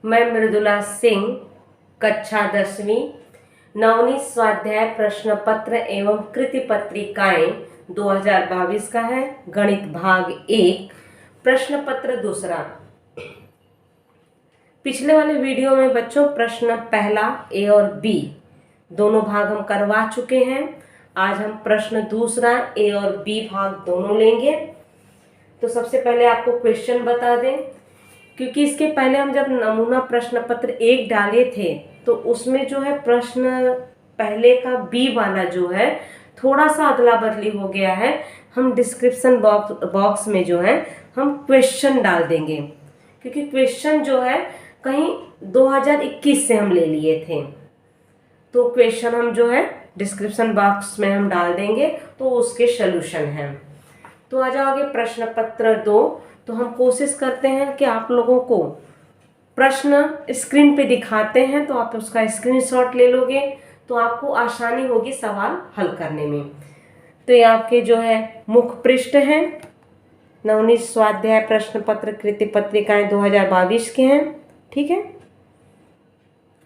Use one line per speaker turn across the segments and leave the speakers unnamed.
मैं मृदुला सिंह, कक्षा 10वीं, नवनीत स्वाध्याय प्रश्न पत्र एवं कृति पत्रिकाएं 2022 का है। गणित भाग 1, प्रश्न पत्र दूसरा। पिछले वाले वीडियो में बच्चों प्रश्न पहला ए और बी दोनों भाग हम करवा चुके हैं। आज हम प्रश्न दूसरा ए और बी भाग दोनों लेंगे। तो सबसे पहले आपको क्वेश्चन बता दें, क्योंकि इसके पहले हम जब नमूना प्रश्न पत्र 1 डाले थे तो उसमें जो है प्रश्न पहले का बी वाला जो है थोड़ा सा अदला बदली हो गया है। हम डिस्क्रिप्शन बॉक्स में जो है हम क्वेश्चन डाल देंगे, क्योंकि क्वेश्चन जो है कहीं 2021 से हम ले लिए थे। तो क्वेश्चन हम जो है डिस्क्रिप्शन बॉक्स में हम डाल देंगे, तो उसके सॉल्यूशन हैं। तो आ जाओगे प्रश्न पत्र 2। तो हम कोशिश करते हैं कि आप लोगों को प्रश्न स्क्रीन पे दिखाते हैं, तो आप उसका स्क्रीनशॉट ले लोगे तो आपको आसानी होगी सवाल हल करने में। तो ये आपके जो है मुख्य पृष्ठ हैं, नवनीत स्वाध्याय प्रश्न पत्र कृति पत्रिकाएं 2022 के हैं। ठीक है,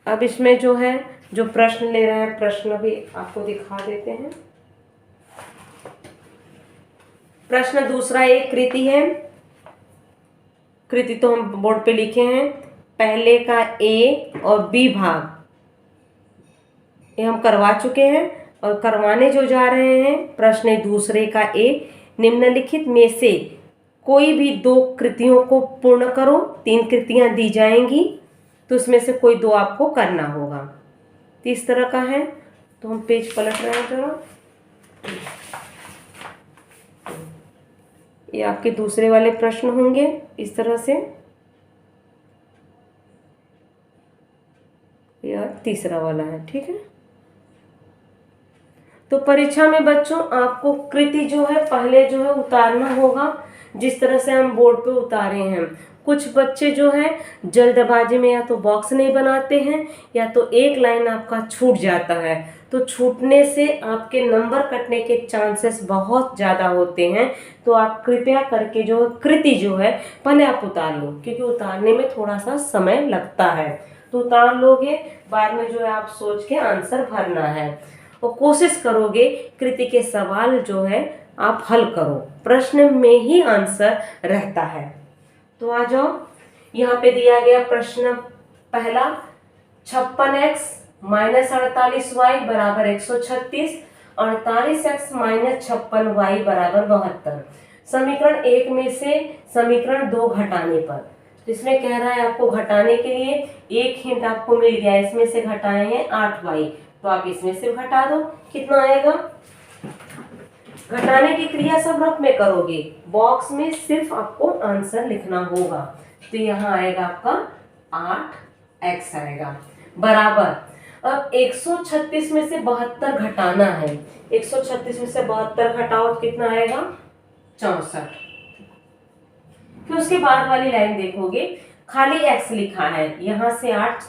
अब इसमें जो है जो प्रश्न ले रहे हैं प्रश्न भी आपको दिखा देते हैं। प्रश्न दूसरा एक कृति है। कृति तो हम बोर्ड पे लिखे हैं। पहले का ए और बी भाग ये हम करवा चुके हैं, और करवाने जो जा रहे हैं प्रश्न दूसरे का ए। निम्नलिखित में से कोई भी 2 कृतियों को पूर्ण करो। 3 कृतियां दी जाएंगी, तो उसमें से कोई 2 आपको करना होगा। तो इस तरह का है। तो हम पेज पलट रहे हैं जरा। ये आपके दूसरे वाले प्रश्न होंगे इस तरह से, या तीसरा वाला है। ठीक है, तो परीक्षा में बच्चों आपको कृति जो है पहले जो है उतारना होगा, जिस तरह से हम बोर्ड पे उतारे हैं। कुछ बच्चे जो है जल्दबाजी में या तो बॉक्स नहीं बनाते हैं, या तो एक लाइन आपका छूट जाता है। तो छूटने से आपके नंबर कटने के चांसेस बहुत ज़्यादा होते हैं। तो आप कृपया करके जो कृति जो है पहले आप उतार लो, क्योंकि उतारने में थोड़ा सा समय लगता है। तो उतार लोगे, बाद में जो है आप सोच के आंसर भरना है, और कोशिश करोगे कृति के सवाल जो है आप हल करो। प्रश्न में ही आंसर रहता है। तो आ जाओ, यहाँ पे दिया गया प्रश्न पहला, 56x - 48y बराबर 136, 48x - 56y बराबर 72। समीकरण 1 में से समीकरण 2 घटाने पर। तो इसमें कह रहा है आपको घटाने के लिए एक हिंट आपको मिल गया। इसमें से घटाए हैं 8y, तो आप इसमें से घटा दो, कितना आएगा। घटाने की क्रिया सब रफ में करोगे, बॉक्स में सिर्फ आपको आंसर लिखना होगा। तो यहाँ आएगा आपका 8x आएगा बराबर। अब 136 में से 72 घटाना है। 136 में से 72 घटाओ तो कितना आएगा, 64। फिर उसके बाद वाली लाइन देखोगे, खाली x लिखा है, यहाँ से 8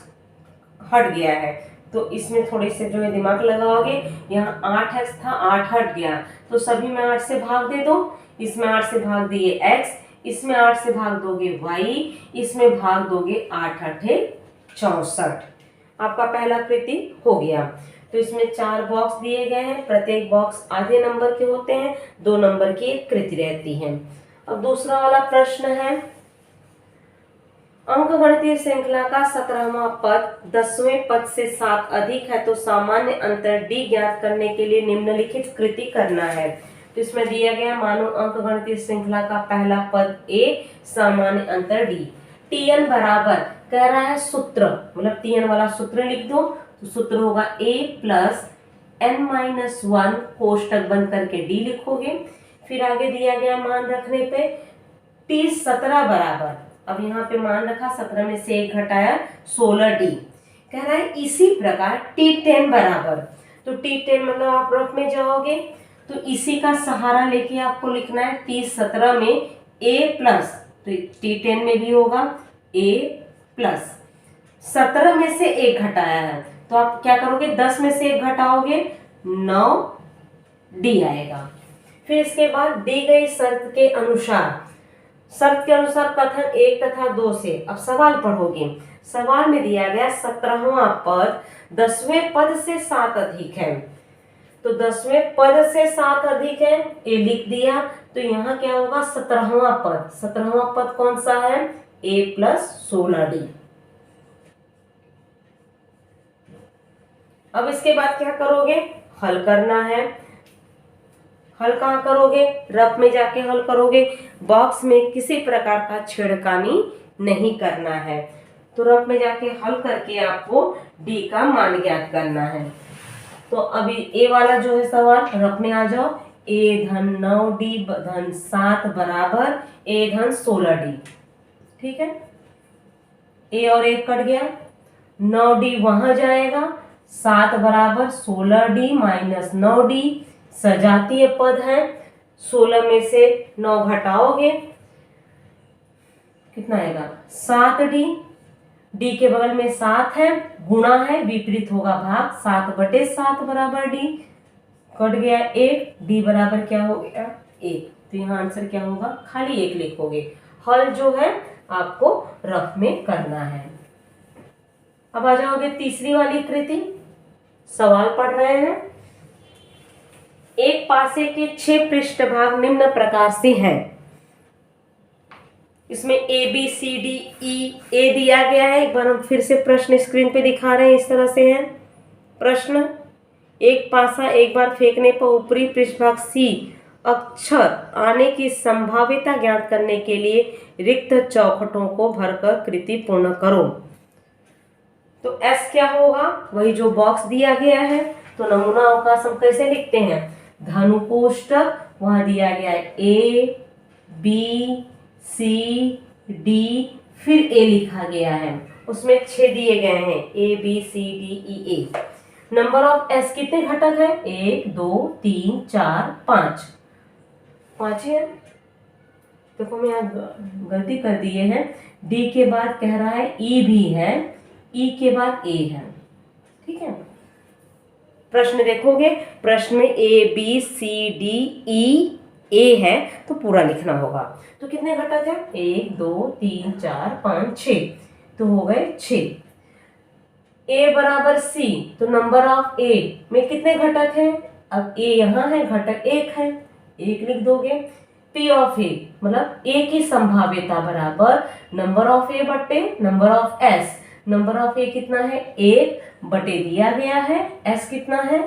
हट गया है, तो इसमें थोड़ी से जो है दिमाग लगाओगे। यहाँ 8x था, 8 हट गया, तो सभी में 8 से भाग दे दो। इसमें 8 से भाग दिए x, इसमें 8 से भाग दोगे y, इसमें भाग दोगे 8 8 64। आपका पहला कृति हो गया। तो इसमें 4 बॉक्स दिए गए हैं, प्रत्येक बॉक्स आधे नंबर के होते हैं, 2 नंबर की एक कृति रहती है। अब दूसरा वाला प्रश्न है, अंकगणितीय श्रृंखला का 17वां पद 10वें पद से 7 अधिक है, तो सामान्य अंतर d ज्ञात करने के लिए निम्नलिखित कृति करना है। तो इसमें दिया गया, मानो अंकगणितीय श्रृंखला का पहला पद a, सामान्य अंतर d। tn बराबर कह रहा है सूत्र, मतलब tn वाला सूत्र लिख दो। तो सूत्र होगा a प्लस n-1 कोष्टक बंद करके d लिखोगे। फिर आगे दिया गया मान रखने पे t17 बराबर, अब यहाँ पे मान रखा 17 में से 1 घटाया 16d। कह रहा है इसी प्रकार t10 बराबर, तो t10 मतलब आप रफ में जाओगे तो इसी का सहारा लेके आपको लिखना है। t17 में a प्लस, तो t10 में भी होगा a प्लस, 17 में से 1 घटाया है, तो आप क्या करोगे, 10 में से 1 घटाओगे 9d आएगा। फिर इसके बाद दी गई शर्त के अनुसार शर्त के अनुसार कथन 1 तथा 2 से। अब सवाल पढ़ोगे। सवाल में दिया गया 17वां पद 10वें पद से 7 अधिक है। तो 10वें पद से 7 अधिक है, ए लिख दिया। तो यहाँ क्या होगा? 17वां पद। 17वां पद कौन सा है? a plus 16d। अब इसके बाद क्या करोगे? हल करना है। हल कहाँ करोगे? रफ में जाके हल करोगे। बॉक्स में किसी प्रकार का छेड़खानी नहीं करना है। तो रफ में जाके हल करके आपको डी का मान ज्ञात करना है। तो अभी ए वाला जो है सवाल, रफ में आ जाओ। a धन 9d धन 7 बराबर a धन 16d। ठीक है, a और 1 कट गया, 9d वहां जाएगा, 7 बराबर 16d माइनस 9d। सजातीय पद है, 16 में से 9 घटाओगे कितना आएगा? 7d। d के बगल में 7 है, गुणा है, विपरीत होगा भाग, 7/7 बराबर d। कट गया 1, d बराबर क्या हो गया? 1। तो यहाँ आंसर क्या होगा? खाली 1 लिखोगे। हल जो है आपको रफ में करना है। अब आ जाओगे तीसरी वाली कृति। सवाल पढ़ रहे हैं। एक पासे के 6 पृष्ठभाग निम्न प्रकार से हैं। इसमें ए बी सी डी ई, ए दिया गया है। एक बार हम फिर से प्रश्न स्क्रीन पे दिखा रहे हैं। इस तरह से है प्रश्न। एक पासा एक बार फेंकने पर ऊपरी पृष्ठभाग सी अक्षर आने की संभाव्यता ज्ञात करने के लिए रिक्त चौखटों को भरकर कृति पूर्ण करो। तो एस क्या होगा? वही जो बॉक्स दिया गया है। तो नमूना अवकाश हम कैसे लिखते हैं? धनुकोष्ठक, वहां दिया गया है ए बी सी डी, फिर ए लिखा गया है, उसमें 6 दिए गए हैं, A B C D E A. Number of S कितने घटक है? 1 2 3 4 5। 5 ही है। देखो मैं यहाँ गलती कर दिए हैं। डी के बाद कह रहा है ई भी है, ई के बाद ए है। ठीक है, प्रश्न देखोगे, प्रश्न में ए बी सी डी ई ए है तो पूरा लिखना होगा। तो कितने घटक है? 1 2 3 4 5 6। तो हो गए 6। ए बराबर सी, तो नंबर ऑफ ए में कितने घटक है? अब ए यहाँ है, घटक 1 है, 1 लिख दोगे। पी ऑफ ए मतलब ए की संभाव्यता बराबर नंबर ऑफ ए बटे number of S. Number of A कितना है? 1 बटे दिया गया है, एस कितना है?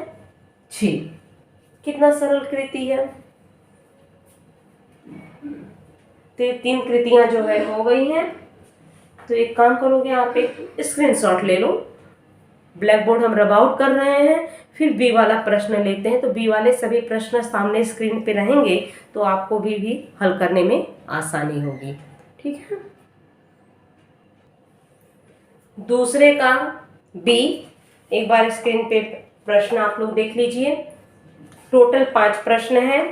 6। कितना सरल कृति है। तो ये 3 कृतियां जो है हो गई हैं। तो एक काम करोगे, आप एक स्क्रीनशॉट ले लो। ब्लैक बोर्ड हम रब आउट कर रहे हैं, फिर बी वाला प्रश्न लेते हैं। तो बी वाले सभी प्रश्न सामने स्क्रीन पे रहेंगे, तो आपको भी हल करने में आसानी होगी। ठीक है, दूसरे का बी, एक बार स्क्रीन पे प्रश्न आप लोग देख लीजिए। टोटल 5 प्रश्न हैं।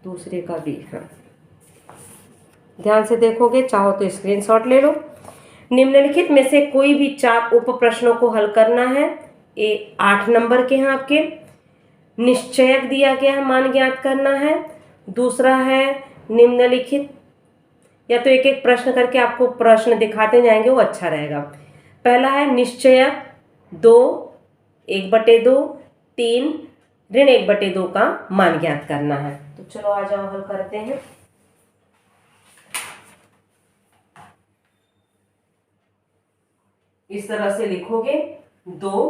दूसरे का बी, हाँ, ध्यान से देखोगे, चाहो तो स्क्रीनशॉट ले लो। निम्नलिखित में से कोई भी 4 उप प्रश्नों को हल करना है। 8 नंबर के हैं आपके। निश्चयक दिया गया है, मान ज्ञात करना है। दूसरा है निम्नलिखित, या तो एक एक प्रश्न करके आपको प्रश्न दिखाते जाएंगे, वो अच्छा रहेगा। पहला है निश्चयक 2 1/2 3 ऋण 1/2 का मान ज्ञात करना है। तो चलो आ जाओ हल करते हैं। इस तरह से लिखोगे 2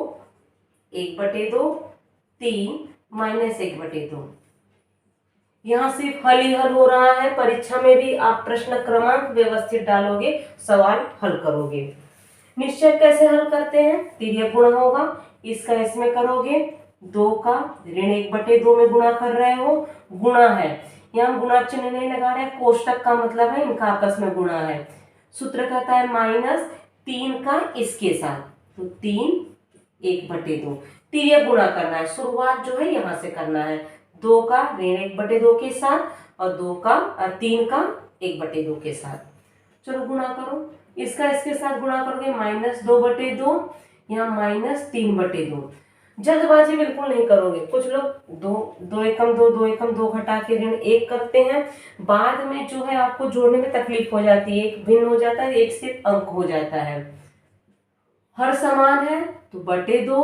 1/2 3 -1/2। यहाँ सिर्फ हल ही हल हो रहा है। परीक्षा में भी आप प्रश्न क्रमांक व्यवस्थित डालोगे, सवाल हल करोगे। निश्चय कैसे हल करते हैं? तिर्यक गुणा होगा, इसका इसमें करोगे, 2 का ऋण 1/2 में गुणा कर रहे हो, गुणा है, यहाँ गुणा चिन्ह नहीं लगा रहे, कोष्टक का मतलब है इनका आपस में गुणा है। सूत्र कहता है -3 का इसके साथ, तो 3 1/2। तिर्यक गुणा करना है, शुरुआत जो है यहाँ से करना है, 2 का ऋण 1/2 के साथ और 3 का 1/2 के साथ। चलो गुणा करो, इसका इसके साथ गुणा करोगे, -2/2, यहाँ -3/2। जल्दबाजी बिल्कुल नहीं करोगे। कुछ लोग दो दो एकम दो, दो एकम दो घटा के ऋण एक करते हैं, बाद में जो है आपको जोड़ने में तकलीफ हो जाती है, एक भिन्न हो जाता है, एक सिर्फ अंक हो जाता है। हर समान है तो बटे दो,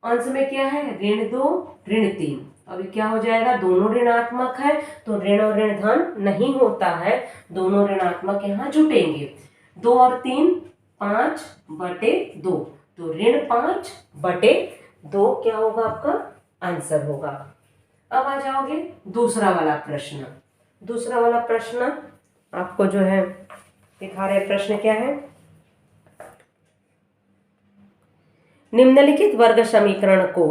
अंश में क्या है ऋण 2 ऋण 3। अभी क्या हो जाएगा, दोनों ऋणात्मक है तो ऋण और ऋण धन नहीं होता है, दोनों ऋणात्मक यहाँ जुटेंगे। 2 और 3 5 बटे 2, तो ऋण 5 बटे 2 क्या होगा आपका आंसर होगा। अब आ जाओगे दूसरा वाला प्रश्न। दूसरा वाला प्रश्न आपको जो है दिखा रहे प्रश्न क्या है, निम्नलिखित वर्ग समीकरण को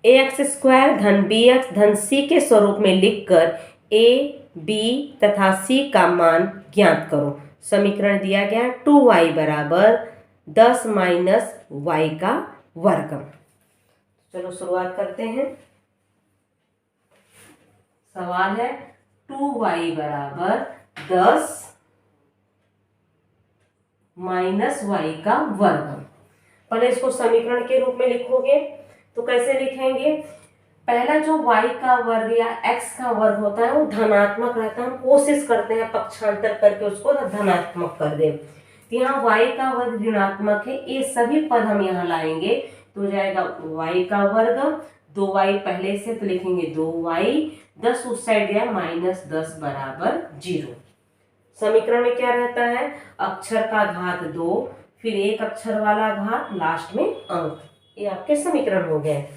ax² धन bx धन c के स्वरूप में लिखकर a, b तथा c का मान ज्ञात करो। समीकरण दिया गया है 2y बराबर 10 माइनस y का वर्ग। चलो शुरुआत करते हैं। सवाल है 2y बराबर 10 माइनस y का वर्ग। पहले इसको समीकरण के रूप में लिखोगे तो कैसे लिखेंगे, पहला जो y का वर्ग या x का वर्ग होता है वो धनात्मक रहता है, हम कोशिश करते हैं पक्षांतर करके उसको धनात्मक कर दें। यहाँ y का वर्ग ऋणात्मक है, ये सभी पद हम यहाँ लाएंगे तो हो जाएगा y का वर्ग 2y पहले से तो लिखेंगे 2y, 10 उस साइड गया -10 बराबर 0। समीकरण में क्या रहता है, अक्षर का घात 2 फिर एक अक्षर वाला घात लास्ट में अंक, ये आपके समीकरण हो गए।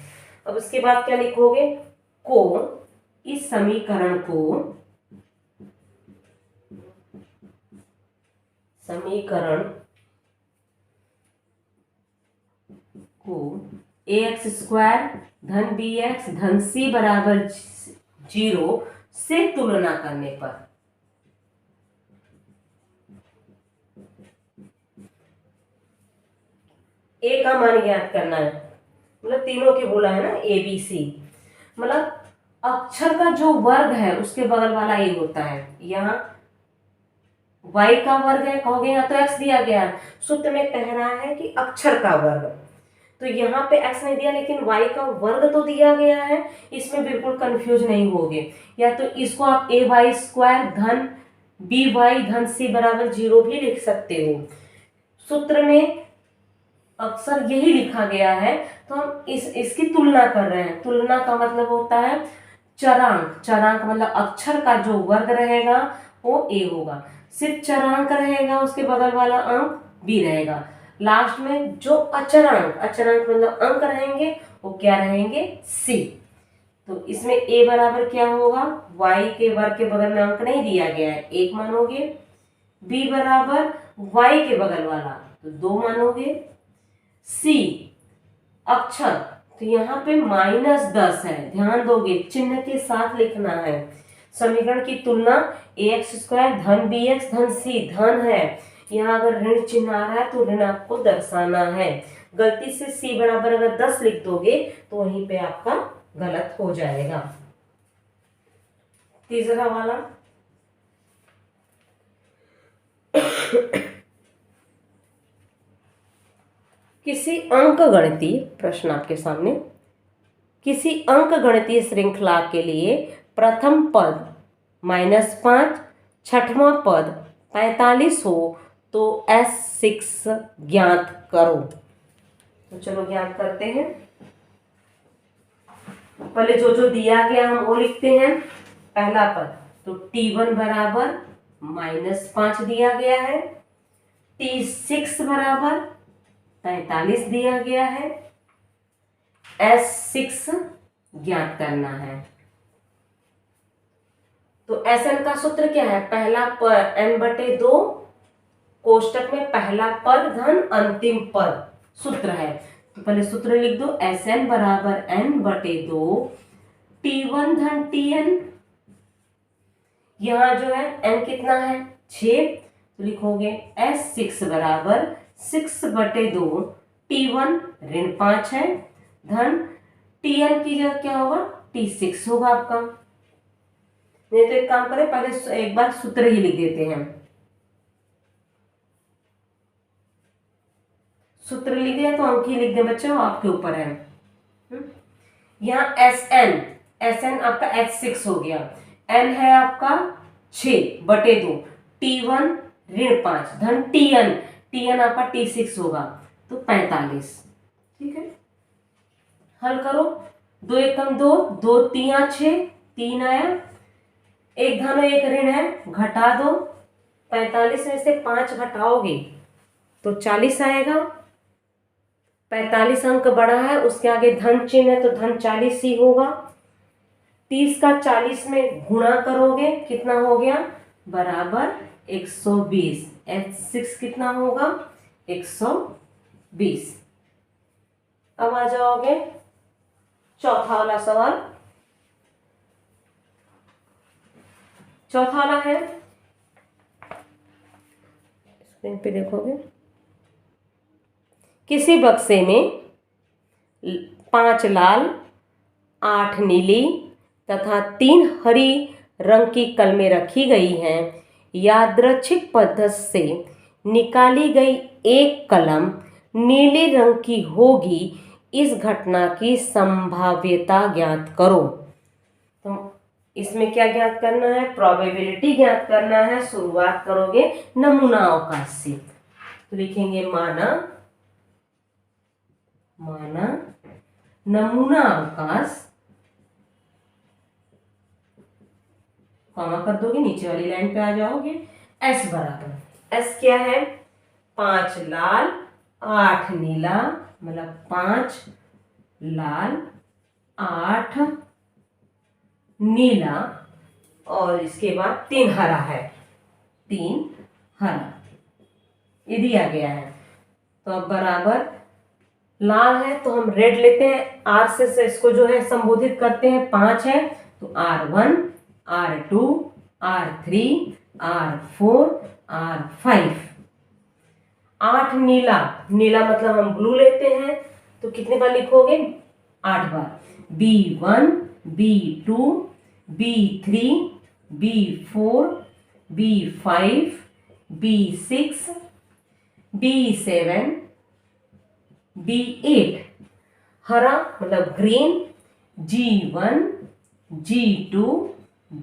अब इसके बाद क्या लिखोगे, को इस समीकरण को ax² धन bx धन c बराबर 0 से तुलना करने पर ए का मान ज्ञात करना है, मतलब तीनों के बोला है ना ए बी सी, मतलब अक्षर का जो वर्ग है उसके बगल वाला ए होता है। यहाँ y का वर्ग है कहोगे, यहाँ तो x दिया गया है, सूत्र में कह रहा है कि अक्षर का वर्ग, तो यहाँ पे x नहीं दिया लेकिन y का वर्ग तो दिया गया है, इसमें बिल्कुल कंफ्यूज नहीं होगे। या तो इसको आप ay² धन by धन c बराबर 0 भी लिख सकते हो। सूत्र में अक्सर यही लिखा गया है तो हम इसकी तुलना कर रहे हैं। तुलना का मतलब होता है चरांक, चरांक मतलब अक्षर का जो वर्ग रहेगा वो a होगा, सिर्फ चरांक रहेगा उसके बगल वाला अंक b रहेगा, लास्ट में जो अचरांक, अचरांक मतलब अंक रहेंगे वो क्या रहेंगे c। तो इसमें a बराबर क्या होगा, y के वर्ग के बगल में अंक नहीं दिया गया है 1 मानोगे, b बराबर y के बगल वाला तो 2 मानोगे, C अक्षर तो यहाँ पे -10 है, ध्यान दोगे चिन्ह के साथ लिखना है। समीकरण की तुलना ax² धन bx धन c धन है, यहाँ अगर ऋण चिन्ह आ रहा है तो ऋण आपको दर्शाना है। गलती से c बराबर अगर 10 लिख दोगे तो वहीं पे आपका गलत हो जाएगा। तीसरा वाला किसी अंकगणितीय प्रश्न आपके सामने, किसी अंकगणितीय श्रृंखला के लिए प्रथम पद -5, छठवां पद 45 हो तो S6 ज्ञात करो। तो चलो ज्ञात करते हैं। पहले जो जो दिया गया हम वो लिखते हैं। पहला पद तो T1 बराबर -5 दिया गया है, T6 बराबर 45 दिया गया है, S6 ज्ञात करना है। तो Sn का सूत्र क्या है, पहला पद n/2 कोष्टक में पहला पद धन अंतिम पद सूत्र है। तो पहले सूत्र लिख दो, Sn बराबर n/2 T1 धन Tn, यहाँ जो है n कितना है 6, तो लिखोगे S6 बराबर 6/2 T1 ऋण 5 है धन Tn की जगह क्या होगा T6 होगा आपका। नहीं तो एक काम करें, पहले एक बार सूत्र ही लिख देते हैं। सूत्र लिख दिया तो अंक ही लिख दें बच्चों, आपके ऊपर है। यहाँ एस एन आपका H6 हो गया, एन है आपका 6/2, T1 ऋण 5 धन टी एन आपका T6 होगा तो 45। ठीक है, हल करो। 2 एकम 2, 2 तिया 6, 3 आया, एक धन एक ऋण है, घटा दो। 45 में से 5 घटाओगे तो 40 आएगा। 45 अंक बड़ा है, उसके आगे धन चिन्ह है तो धन 40 ही होगा। 30 का 40 में गुणा करोगे कितना हो गया, बराबर 120। H6 कितना होगा, 120। अब आ जाओगे चौथा वाला सवाल। चौथा वाला है, स्क्रीन पे देखोगे, किसी बक्से में 5 लाल, 8 नीली तथा 3 हरी रंग की कलमें रखी गई हैं। यादृच्छिक पद्धति से निकाली गई एक कलम नीले रंग की होगी, इस घटना की संभाव्यता ज्ञात करो। तो इसमें क्या ज्ञात करना है, प्रोबेबिलिटी ज्ञात करना है। शुरुआत करोगे नमूना अवकाश से, तो लिखेंगे माना नमूना अवकाश, कॉमा कर दोगे, नीचे वाली लाइन पे आ जाओगे। एस बराबर, एस क्या है, 5 लाल 8 नीला, मतलब 5 लाल 8 नीला, और इसके बाद 3 हरा है, 3 हरा, ये दिया गया है। तो अब बराबर लाल है तो हम रेड लेते हैं, आर से इसको जो है संबोधित करते हैं। 5 है तो R1, R2, R3, R4, R5। 8 नीला, नीला मतलब हम ब्लू लेते हैं, तो कितने बार लिखोगे, 8 बार। B1, B2, B3, B4, B5, B6, B7, B8। हरा मतलब ग्रीन, G1, G2,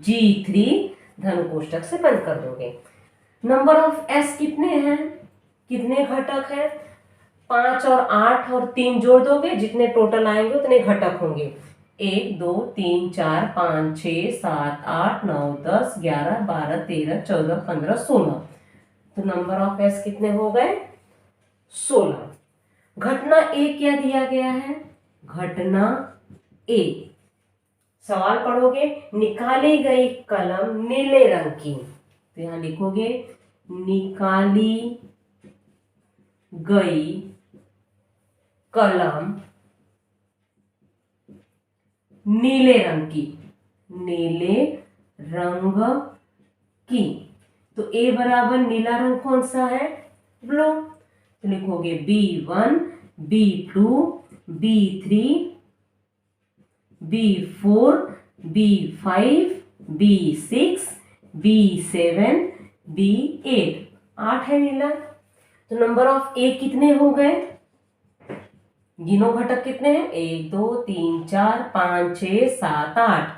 G3, धन कोष्टक से बंद कर दोगे। नंबर ऑफ एस कितने हैं, कितने घटक हैं, 5 और 8 और 3 जोड़ दोगे, जितने टोटल आएंगे उतने घटक होंगे। 1 2 3 4 5 6 7 8 9 10 11 12 13 14 15 16। तो नंबर ऑफ एस कितने हो गए, 16। घटना ए क्या दिया गया है, घटना ए, सवाल पढ़ोगे, निकाली गई कलम नीले रंग की, तो यहां लिखोगे निकाली गई कलम नीले रंग की, नीले रंग की। तो ए बराबर नीला रंग कौन सा है, ब्लू, तो लिखोगे B1, B2, B3, B4, B5, B6, B7, B8। 8 है नीला, तो नंबर ऑफ ए कितने हो गए, गिनो घटक कितने हैं, 1 2 3 4 5 6 7 8।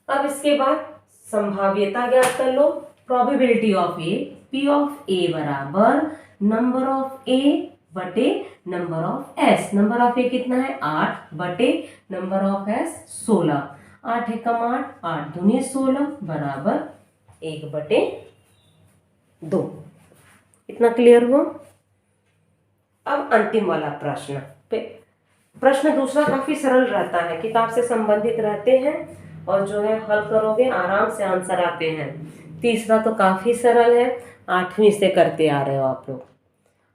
अब इसके बाद संभाव्यता ज्ञात कर लो, probability of A, P of A बराबर नंबर ऑफ ए बटे number of S. Number of A कितना है, 8 बटे नंबर ऑफ एस 16। 8 एकम 8, 8 दूनी 16 बराबर 1/2। इतना क्लियर हुआ। अब अंतिम वाला प्रश्न पे, प्रश्न दूसरा काफी सरल रहता है, किताब से संबंधित रहते हैं और जो है हल करोगे आराम से आंसर आते हैं। तीसरा तो काफी सरल है, 8वीं से करते आ रहे हो आप लोग।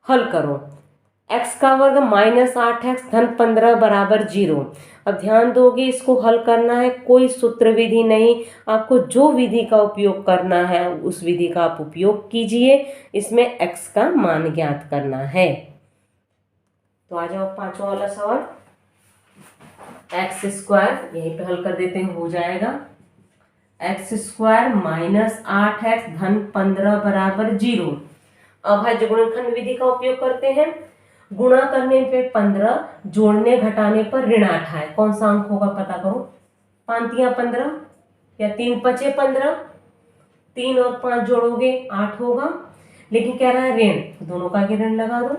हल करो, x का वर्ग -8x धन 15 बराबर 0। अब ध्यान दोगे, इसको हल करना है, कोई सूत्र विधि नहीं, आपको जो विधि का उपयोग करना है उस विधि का आप उपयोग कीजिए। इसमें x का मान ज्ञात करना है। तो आ जाओ 5वां वाला सवाल, x², यहीं पे हल कर देते हैं, हो जाएगा। x² -8x धन 15 बराबर 0। अब है जो गुणनखंड विधि का उपयोग करते हैं, गुणा करने पे 15, जोड़ने घटाने पर ऋण 8 है। कौन सा अंक होगा पता करो। 5 15 या 3 5 15, 3 और 5 जोड़ोगे 8 होगा, लेकिन कह रहा है ऋण, तो दोनों का ऋण लगा दो।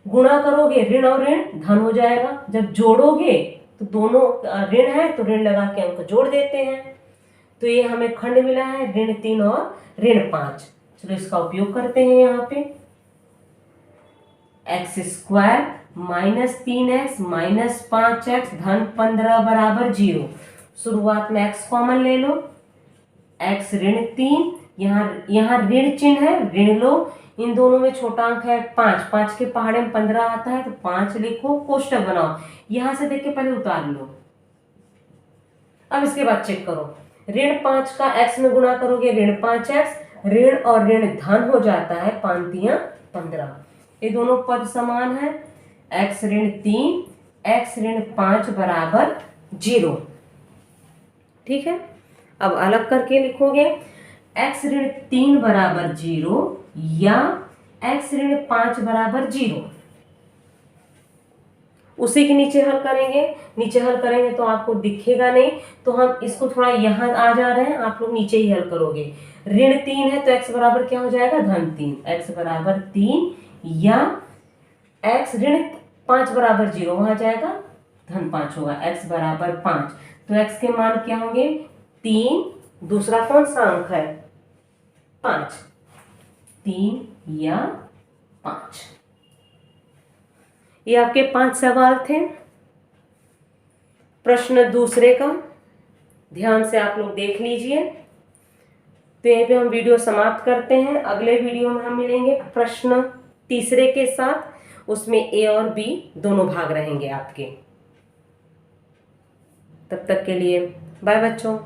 गुणा करोगे ऋण और ऋण धन हो जाएगा, जब जोड़ोगे तो दोनों ऋण है तो ऋण लगा के अंक जोड़ देते हैं। तो ये हमें खंड मिला है ऋण 3 और ऋण 5। चलो इसका उपयोग करते हैं। यहाँ पे x square minus 3x minus 5x धन 15 बराबर 0। शुरुआत में x कॉमन ले लो, x ऋण 3, यहाँ ऋण चिन्ह है, ऋण लो, इन दोनों में छोटा अंक है 5, 5 के पहाड़े में 15 आता है तो 5 लिखो, कोष्टक बनाओ, यहां से देख के पहले उतार लो। अब इसके बाद चेक करो, ऋण 5 का x में गुणा करोगे ऋण 5x, ऋण और ऋण धन हो जाता है 5 3 15। ये दोनों पद समान है, x ऋण 3 x ऋण 5 बराबर 0। ठीक है, अब अलग करके लिखोगे x ऋण 3 बराबर 0 या x ऋण 5 बराबर 0। उसी के नीचे हल करेंगे, नीचे हल करेंगे तो आपको दिखेगा नहीं, तो हम इसको थोड़ा यहाँ आ जा रहे हैं, आप लोग नीचे ही हल करोगे। ऋण 3 है तो x बराबर क्या हो जाएगा, धन 3, x बराबर 3 या x ऋण 5 बराबर 0, वहां जाएगा धन 5 होगा, x बराबर 5। तो x के मान क्या होंगे, 3, दूसरा कौन सा अंक है 5, 3 या 5। ये आपके 5 सवाल थे प्रश्न दूसरे का, ध्यान से आप लोग देख लीजिए। तो यहीं पे हम वीडियो समाप्त करते हैं। अगले वीडियो में हम मिलेंगे प्रश्न तीसरे के साथ, उसमें ए और बी दोनों भाग रहेंगे आपके। तब तक के लिए बाय बच्चों।